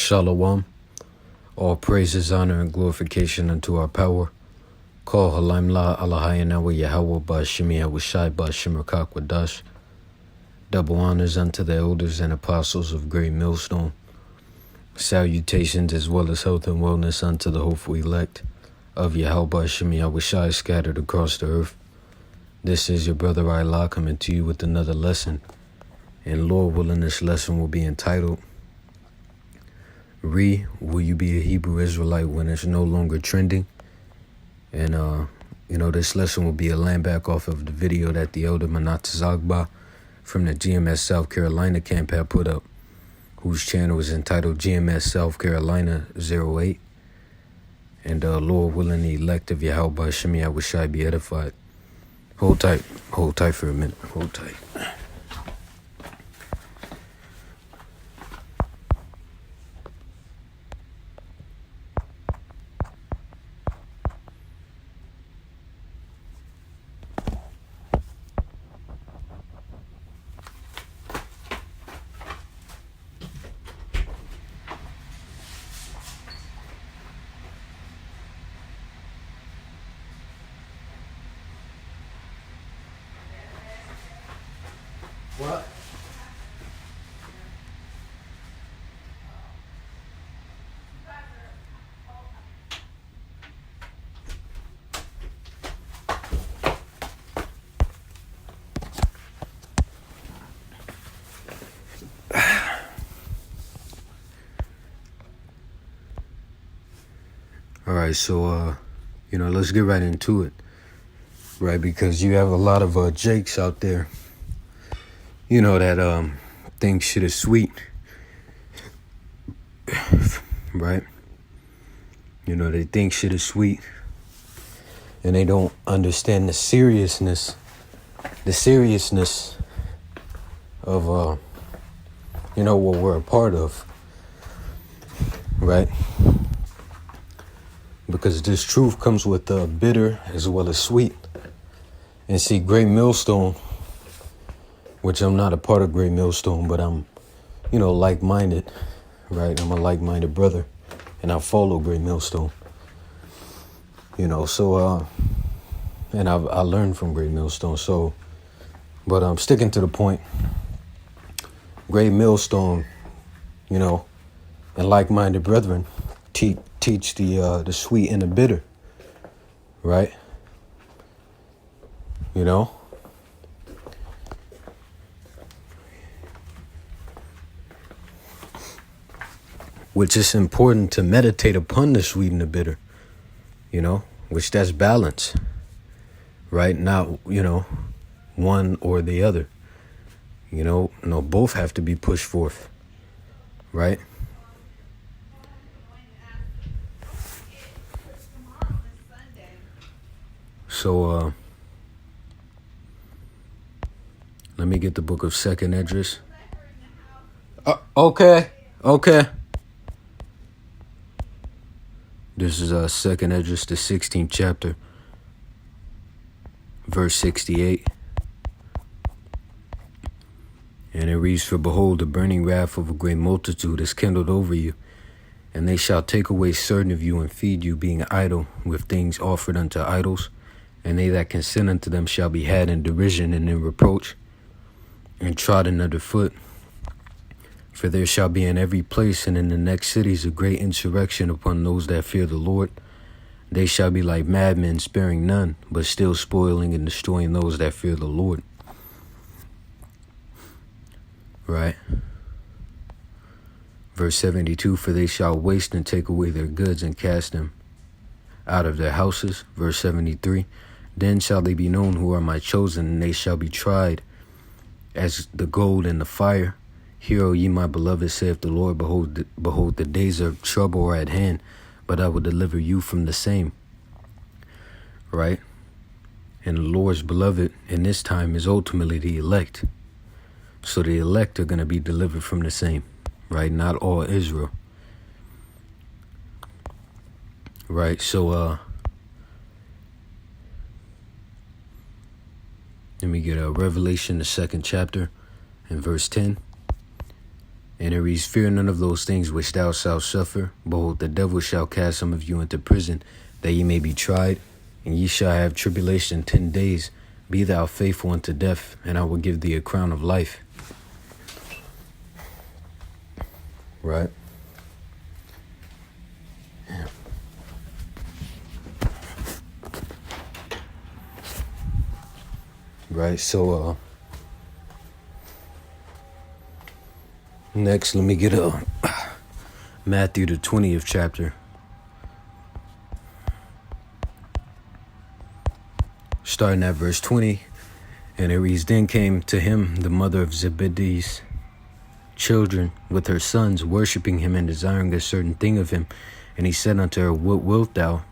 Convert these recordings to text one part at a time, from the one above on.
Shalom. All praises, honor, and glorification unto our power. Call Halaim La Allahayanawa Yahweh Ba'ashimi Awashai Ba'ashim Rakak Wadash. Double honors unto the elders and apostles of Great Millstone. Salutations as well as health and wellness unto the hopeful elect of Yahweh Ba'ashimi Awashai scattered across the earth. This is your brother Allah coming to you with another lesson. And Lord willing, this lesson will be entitled, Will you be a Hebrew Israelite when it's no longer trending? And, this lesson will be a landback off of the video that the elder Manat Zagba from the GMS South Carolina camp had put up, whose channel is entitled GMS South Carolina 08. And Lord willing, the elect of Yahweh Shemi Awashai be edified. Hold tight for a minute. Hold tight. What? All right, so let's get right into it, right? Because you have a lot of Jakes out there, that think shit is sweet, right? They think shit is sweet, and they don't understand the seriousness of what we're a part of, right? Because this truth comes with bitter as well as sweet. And see, Great Millstone, which I'm not a part of Great Millstone, but I'm, like-minded, right? I'm a like-minded brother, and I follow Great Millstone. And I learned from Great Millstone. But I'm sticking to the point. Great Millstone, and like-minded brethren teach the sweet and the bitter, right? Which is important to meditate upon the sweet and the bitter, which that's balance, right? Not, one or the other, both have to be pushed forth, right? So, let me get the book of 2nd Esdras. Okay. This is 2nd Esdras, the 16th chapter, verse 68. And it reads, For behold, the burning wrath of a great multitude is kindled over you, and they shall take away certain of you and feed you, being idle, with things offered unto idols. And they that consent unto them shall be had in derision and in reproach, and trodden under foot. For there shall be in every place and in the next cities a great insurrection upon those that fear the Lord. They shall be like madmen, sparing none, but still spoiling and destroying those that fear the Lord. Right? Verse 72, For they shall waste and take away their goods and cast them out of their houses. Verse 73, Then shall they be known who are my chosen, and they shall be tried as the gold in the fire. Hear, O ye my beloved, saith the Lord, behold, the days of trouble are at hand, but I will deliver you from the same. Right? And the Lord's beloved in this time is ultimately the elect. So the elect are going to be delivered from the same, right? Not all Israel. Right? So, let me get Revelation, the 2nd chapter, and verse 10. And it reads, fear none of those things which thou shalt suffer. Behold, the devil shall cast some of you into prison, that ye may be tried, and ye shall have tribulation 10 days. Be thou faithful unto death, and I will give thee a crown of life. Right? Yeah. Right, so next let me get Matthew the 20th chapter. Starting at verse 20, and it reads, then came to him the mother of Zebedee's children with her sons, worshiping him and desiring a certain thing of him. And he said unto her, what wilt thou?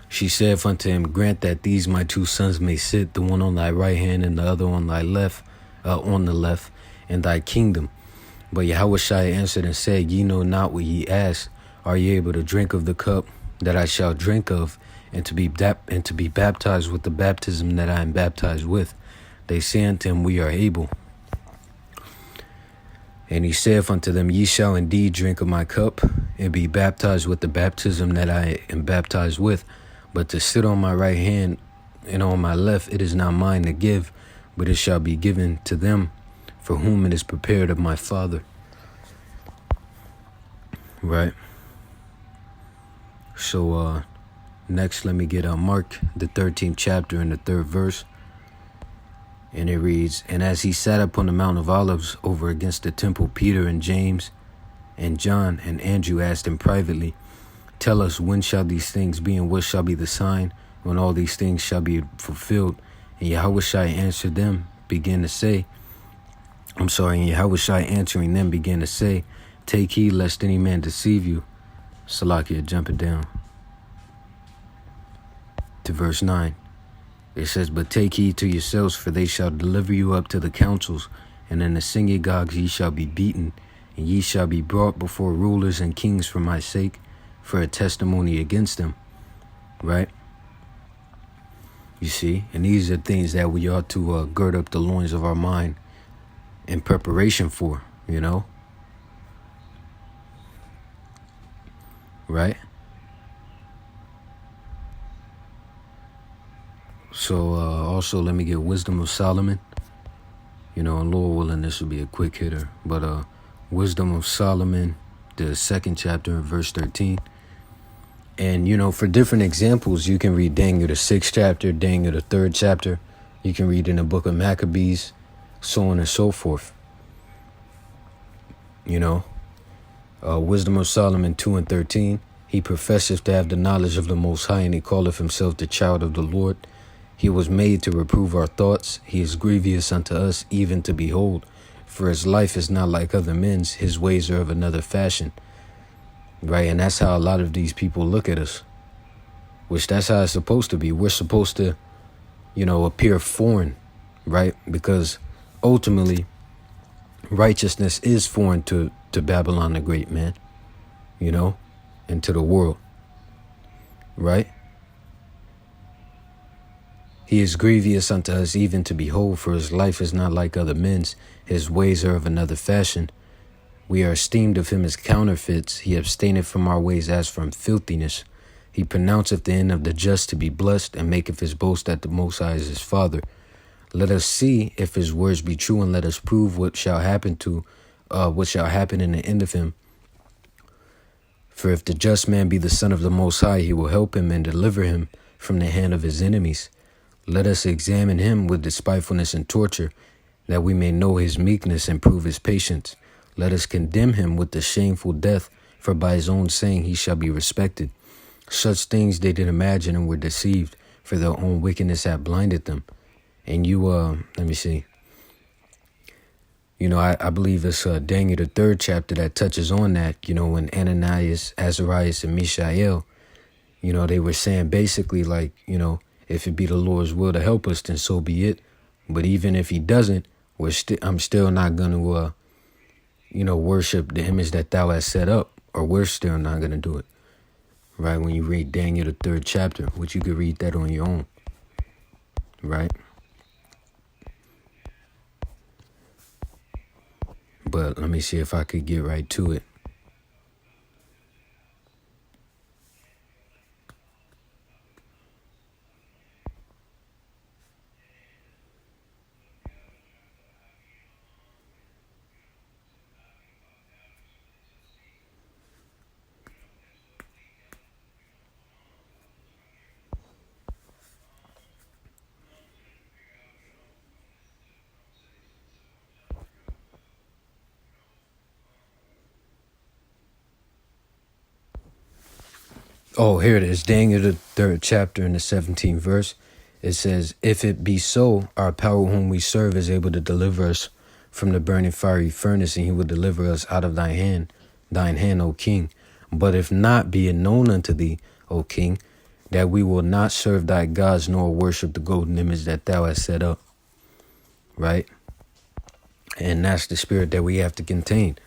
She saith unto him, grant that these my 2 sons may sit, the one on thy right hand and the other on thy left, on the left, in thy kingdom. But Yahushua answered and said, ye know not what ye ask. Are ye able to drink of the cup that I shall drink of, and to be baptized with the baptism that I am baptized with? They say unto him, we are able. And he saith unto them, ye shall indeed drink of my cup, and be baptized with the baptism that I am baptized with. But to sit on my right hand and on my left, it is not mine to give, but it shall be given to them for whom it is prepared of my Father. Right. So next let me get Mark the 13th chapter and the 3rd verse. And it reads, and as he sat upon the Mount of Olives over against the temple, Peter and James and John and Andrew asked him privately, tell us, when shall these things be, and what shall be the sign when all these things shall be fulfilled? And Yahushua answered them, and Yahushua answering them began to say, take heed lest any man deceive you. Salakia, jumping down to verse 9. It says, but take heed to yourselves, for they shall deliver you up to the councils, and in the synagogues ye shall be beaten, and ye shall be brought before rulers and kings for my sake, for a testimony against them. Right? You see, and these are things that we ought to gird up the loins of our mind in preparation for, you know? Right? So also let me get Wisdom of Solomon. You know, and Lord willing, this will be a quick hitter. But Wisdom of Solomon, the 2nd chapter and verse 13. And, you know, for different examples, you can read Daniel the 6th chapter, Daniel the 3rd chapter. You can read in the book of Maccabees, so on and so forth. You know, Wisdom of Solomon 2 and 13. He professeth to have the knowledge of the Most High, and he calleth himself the child of the Lord. He was made to reprove our thoughts. He is grievous unto us, even to behold. For his life is not like other men's. His ways are of another fashion. Right? And that's how a lot of these people look at us. Which that's how it's supposed to be. We're supposed to, you know, appear foreign. Right? Because ultimately, righteousness is foreign to Babylon the Great, man. You know? And to the world. Right? He is grievous unto us, even to behold, for his life is not like other men's. His ways are of another fashion. We are esteemed of him as counterfeits. He abstaineth from our ways as from filthiness. He pronounceth the end of the just to be blessed, and maketh his boast that the Most High is his Father. Let us see if his words be true, and let us prove what shall happen in the end of him. For if the just man be the son of the Most High, he will help him and deliver him from the hand of his enemies. Let us examine him with despitefulness and torture, that we may know his meekness and prove his patience. Let us condemn him with the shameful death, for by his own saying he shall be respected. Such things they did imagine and were deceived, for their own wickedness had blinded them. And you, let me see. You know, I believe it's Daniel the 3rd chapter that touches on that, you know, when Ananias, Azarias, and Mishael, you know, they were saying basically like, you know, if it be the Lord's will to help us, then so be it. But even if he doesn't, I'm still not going to, you know, worship the image that thou hast set up, or we're still not going to do it. Right? When you read Daniel the 3rd chapter, which you could read that on your own. Right? But let me see if I could get right to it. Oh, here it is. Daniel, the 3rd chapter and the 17th verse. It says, if it be so, our power whom we serve is able to deliver us from the burning fiery furnace, and he will deliver us out of thine hand, O king. But if not, be it known unto thee, O king, that we will not serve thy gods, nor worship the golden image that thou hast set up. Right? And that's the spirit that we have to contain.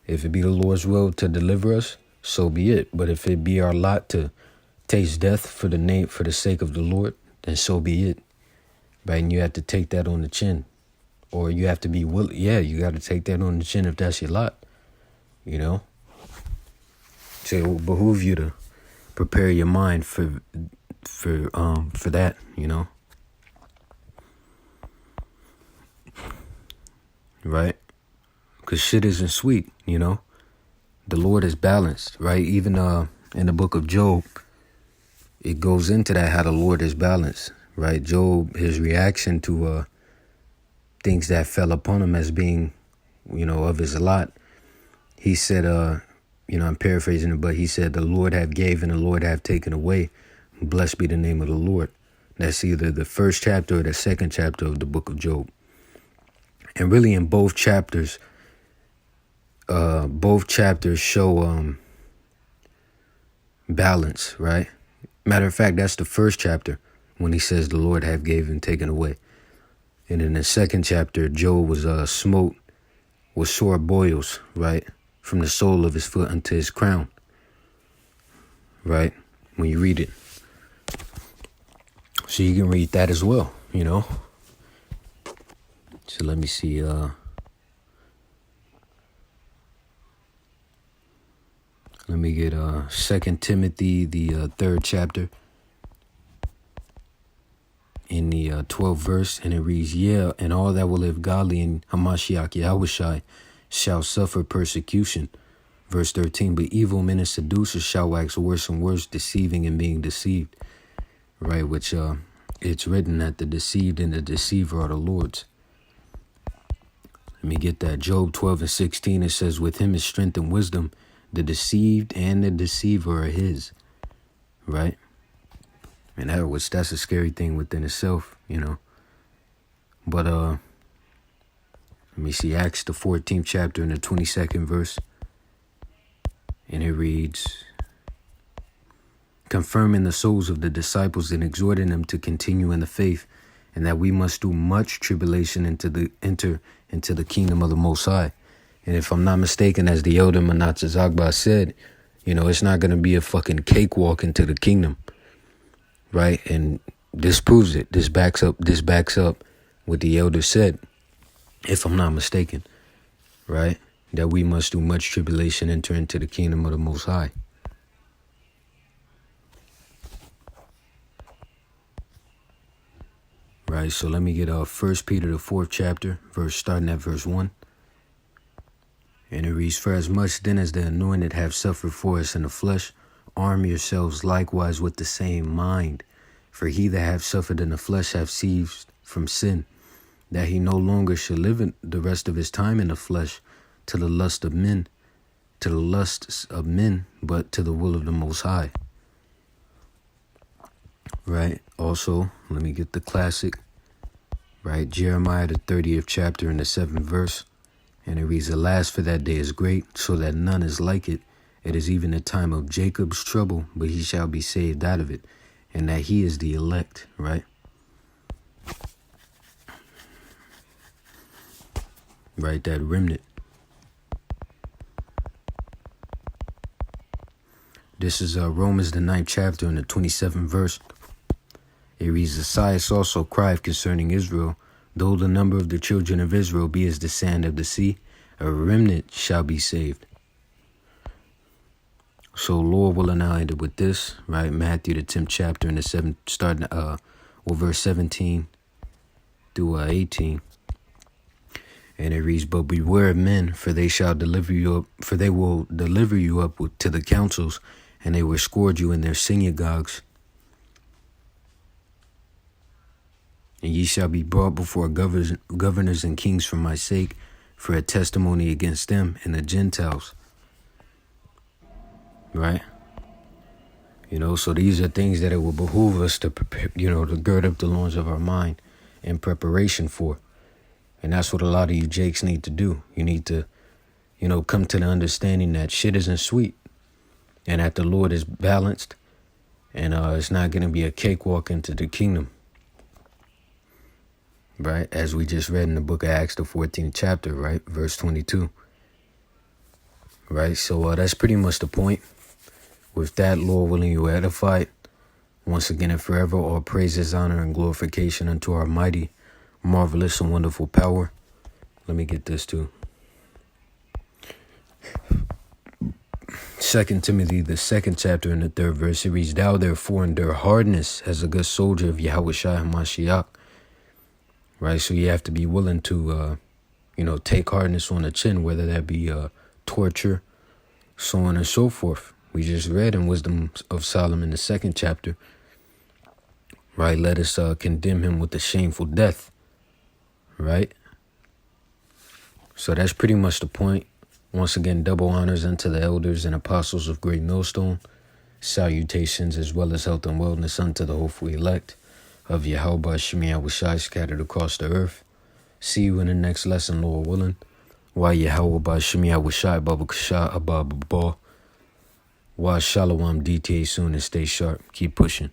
If it be the Lord's will to deliver us, so be it. But if it be our lot to taste death for the sake of the Lord, then so be it. Right? And you have to take that on the chin. Or you have to be willing. Yeah, you got to take that on the chin if that's your lot. You know? So it will behoove you to prepare your mind for that, you know? Right? Because shit isn't sweet, you know? The Lord is balanced, right? Even in the book of Job, it goes into that, how the Lord is balanced, right? Job, his reaction to things that fell upon him as being, you know, of his lot. He said, I'm paraphrasing it, but he said, the Lord have gave and the Lord have taken away. Blessed be the name of the Lord. That's either the 1st chapter or the 2nd chapter of the book of Job. And really in both chapters show balance, right? Matter of fact, that's the 1st chapter when he says the Lord have gave and taken away. And in the 2nd chapter, Job was smote with sore boils, right? From the sole of his foot unto his crown, right? When you read it. So you can read that as well, you know? So let me see, let me get 2 Timothy, the 3rd chapter, in the 12th verse, and it reads, yeah, and all that will live godly in Hamashiach Yahushai shall suffer persecution. Verse 13, but evil men and seducers shall wax worse and worse, deceiving and being deceived. Right, which it's written that the deceived and the deceiver are the Lord's. Let me get that. Job 12:16, it says, with him is strength and wisdom. The deceived and the deceiver are his. Right? And that's a scary thing within itself, you know. But let me see, Acts the 14th chapter and the 22nd verse. And it reads, confirming the souls of the disciples and exhorting them to continue in the faith, and that we must do much tribulation enter into the kingdom of the Most High. And if I'm not mistaken, as the elder Manatza Zagba said, you know, it's not going to be a fucking cakewalk into the kingdom, right? And this proves it. This backs up what the elder said, if I'm not mistaken, right? That we must do much tribulation, enter into the kingdom of the Most High. Right, so let me get 1 Peter the 4th chapter, starting at verse 1. And it reads, for as much then as the anointed have suffered for us in the flesh, arm yourselves likewise with the same mind. For he that hath suffered in the flesh hath ceased from sin, that he no longer shall live in the rest of his time in the flesh to the lusts of men, but to the will of the Most High. Right, also, let me get the classic. Right, Jeremiah the 30th chapter and the 7th verse. And it reads, alas, for that day is great, so that none is like it. It is even the time of Jacob's trouble, but he shall be saved out of it. And that he is the elect, right? Right, that remnant. This is Romans the 9th chapter and the 27th verse. It reads, Esaias also cried concerning Israel, though the number of the children of Israel be as the sand of the sea, A remnant shall be saved. So Lord willing, I'll end it with this, right? Matthew the 10th chapter and the 7th, starting verse 17 through 18. And it reads, "But beware of men, for they will deliver you up to the councils, and they will scourge you in their synagogues. And ye shall be brought before governors and kings for my sake, for a testimony against them and the Gentiles." Right? So these are things that it will behoove us to prepare, to gird up the loins of our mind in preparation for. And that's what a lot of you jakes need to do. You need to, come to the understanding that shit isn't sweet and that the Lord is balanced and it's not going to be a cakewalk into the kingdom. Right? As we just read in the book of Acts, the 14th chapter, right? Verse 22. Right? So that's pretty much the point. With that, Lord willing, you edified. Once again and forever, all praises, honor, and glorification unto our mighty, marvelous, and wonderful power. Let me get this too. 2 Timothy, the 2nd chapter and the 3rd verse, it reads, "Thou therefore endure hardness as a good soldier of Yahushua HaMashiach." Right, so you have to be willing to, take hardness on the chin, whether that be torture, so on and so forth. We just read in Wisdom of Solomon, the 2nd chapter, right? Let us condemn him with a shameful death, right? So that's pretty much the point. Once again, double honors unto the elders and apostles of Great Millstone. Salutations as well as health and wellness unto the hopeful elect of Yahweh Shemi Yahushai scattered across the earth. See you in the next lesson, Lord willing. Why Yahweh Shemi Yahushai Baba Kasha Abba Baba. Watch Shalom DTA soon and stay sharp. Keep pushing.